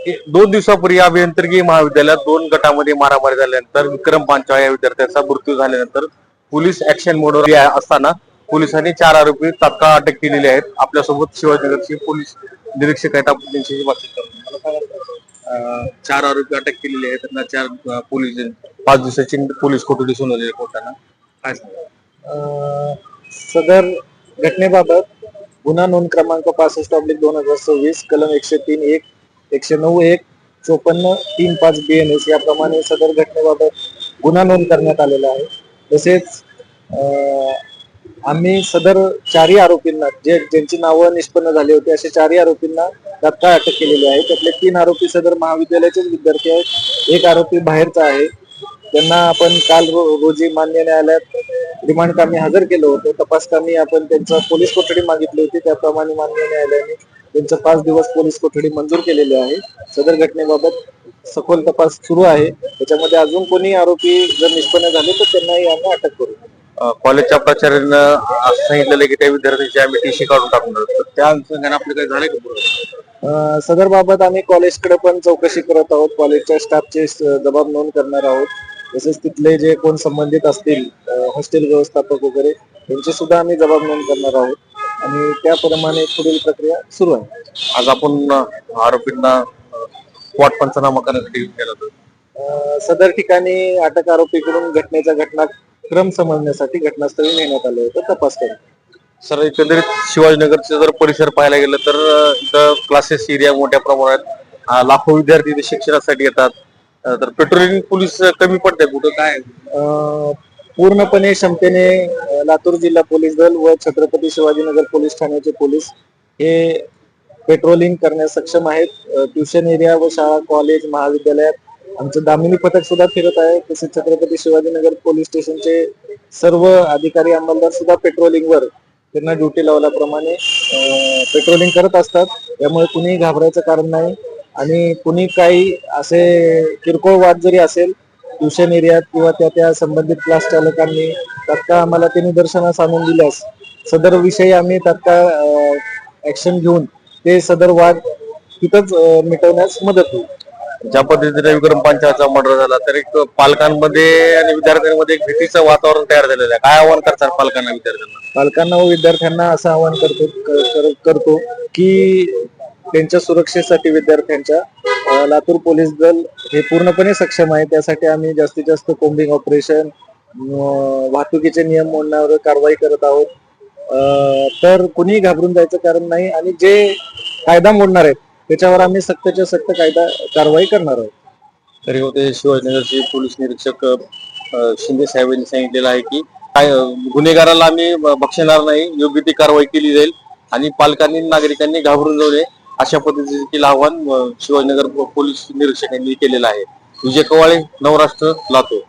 2 दिवसापूर्वी अभियांत्रिकी महाविद्यालयात 2 गटामध्ये मारामारी झाल्यानंतर विक्रम पांचाळ या विद्यार्थ्याचा मृत्यू झाल्यानंतर पोलीस ऍक्शन मोडवर असताना पोलिसांनी 4 आरोपी तात्काळ अटक केलेले आहेत. आपल्यासोबत शिवाजीनगरचे पोलीस निरीक्षक आहेत. आपण त्यांच्याशी बातचीत करू. मला सांगा, 4 आरोपी अटक केलेले आहेत. त्यांना 4 पोलीस 5 दिवसाची पोलीस कोठडी सुनावलेली कोर्टानं. काय सांगा? सदर घटनेबाबत गुन्हा नोंद क्रमांक 65/2026 कलम 103(1), 109(1), 54(3)(5) BNS याप्रमाणे सदर घटनेबाबत गुन्हा नोंद करण्यात आलेला आहे. तसेच आम्ही सदर 4 आरोपींना ज्यांची नावं निष्पन्न झाली होती अशा 4 आरोपींना तात्काळ अटक केलेली आहे. त्यातले 3 आरोपी सदर महाविद्यालयाचेच विद्यार्थी आहेत. 1 आरोपी बाहेरचा आहे. त्यांना आपण काल रोजी मान्य न्यायालयात रिमांड कामी हजर केलं होतं. तपास कामी आपण त्यांचा पोलीस कोठडी मागितली होती. त्याप्रमाणे मान्य न्यायालयाने त्यांचं 5 दिवस पोलीस कोठडी मंजूर केलेली आहे. सदर घटनेबाबत सखोल तपास सुरू आहे. त्याच्यामध्ये अजून कोणी आरोपी जर निष्पन्न झाले तर त्यांनाही आम्ही अटक करू. कॉलेजच्या प्राचार्यानं असं सांगितलेलं की त्या विद्यार्थ्यांची आम्ही टीसी काढून टाकणार, तर त्या अनुषंगाने आपलं काही झालंय का? सदर बाबत आम्ही कॉलेजकडे पण चौकशी करत आहोत. कॉलेजच्या स्टाफचे जबाब नोंद करणार आहोत. तसेच तिथले जे कोण संबंधित असतील हॉस्टेल व्यवस्थापक वगैरे त्यांचे सुद्धा आम्ही जबाब नोंद करणार आहोत आणि त्याप्रमाणे पुढील प्रक्रिया सुरू आहे. आज आपण आरोपींना स्पॉट पंचनामा करण्यासाठी गेलो होतो. सदर ठिकाणी अटक आरोपीकडून घटनेचा घटनाक्रम समजण्यासाठी घटनास्थळी नेण्यात आलं होतं तपास करून. सर, एकंदरीत शिवाजीनगरचं जर परिसर पाहायला गेलं तर इथं क्लासेस एरिया मोठ्या प्रमाणात, लाखो विद्यार्थी इथे शिक्षणासाठी येतात. तर पेट्रोलिंग पोलीस कमी पडते कुठं काय? पूर्णपणे क्षमतेने लातूर जिल्हा पोलीस दल व छत्रपती शिवाजीनगर पोलीस ठाण्याचे पोलीस हे पेट्रोलिंग करण्यास सक्षम आहेत. ट्युशन एरिया व शाळा, कॉलेज, महाविद्यालयात आमचं दामिनी पथक सुद्धा फिरत आहे. तसेच छत्रपती शिवाजीनगर पोलीस स्टेशनचे सर्व अधिकारी अंमलदार सुद्धा पेट्रोलिंगवर त्यांना ड्युटी लावल्याप्रमाणे पेट्रोलिंग करत असतात. त्यामुळे कुणीही घाबरायचं कारण नाही. आणि कुणी काही असे किरकोळ वाद जरी असेल ट्युशन एरियात किंवा त्या संबंधित क्लास चालकांनी तात्काळ आम्हाला ते निदर्शनास आणून दिल्यास सदर विषयी आम्ही तात्काळ ऍक्शन घेऊन ते सदर वाद तिथंच मिटवण्यास मदत होईल. ज्या पद्धतीने विक्रम पांचाळचा मर्डर झाला तर एक पालकांमध्ये आणि विद्यार्थ्यांमध्ये एक भीतीचं वातावरण तयार झालेलं आहे. काय आव्हान करतात पालकांना व विद्यार्थ्यांना असं आवाहन करतो की त्यांच्या सुरक्षेसाठी विद्यार्थ्यांच्या लातूर पोलीस दल हे पूर्णपणे सक्षम आहे. त्यासाठी आम्ही जास्तीत जास्त कोम्बिंग ऑपरेशन, वाहतुकीचे नियम मोडण्यावर कारवाई करत आहोत. तर कुणीही घाबरून जायचं कारण नाही आणि जे कायदा मोडणार आहेत त्याच्यावर आम्ही सख्तच्या सक्त कारवाई करणार आहोत. तरी होते शिवाजीनगरचे पोलीस निरीक्षक शिंदे साहेबांनी सांगितलेलं आहे की काय गुन्हेगाराला आम्ही बक्षणार नाही, योग्य ती कारवाई केली जाईल आणि पालकांनी नागरिकांनी घाबरून जाऊ नये अशा पद्धतीचे आवाहन शिवाजीनगर पोलीस निरीक्षकांनी केलेलं आहे. विजय कवाळे, नवराष्ट्र, लातूर.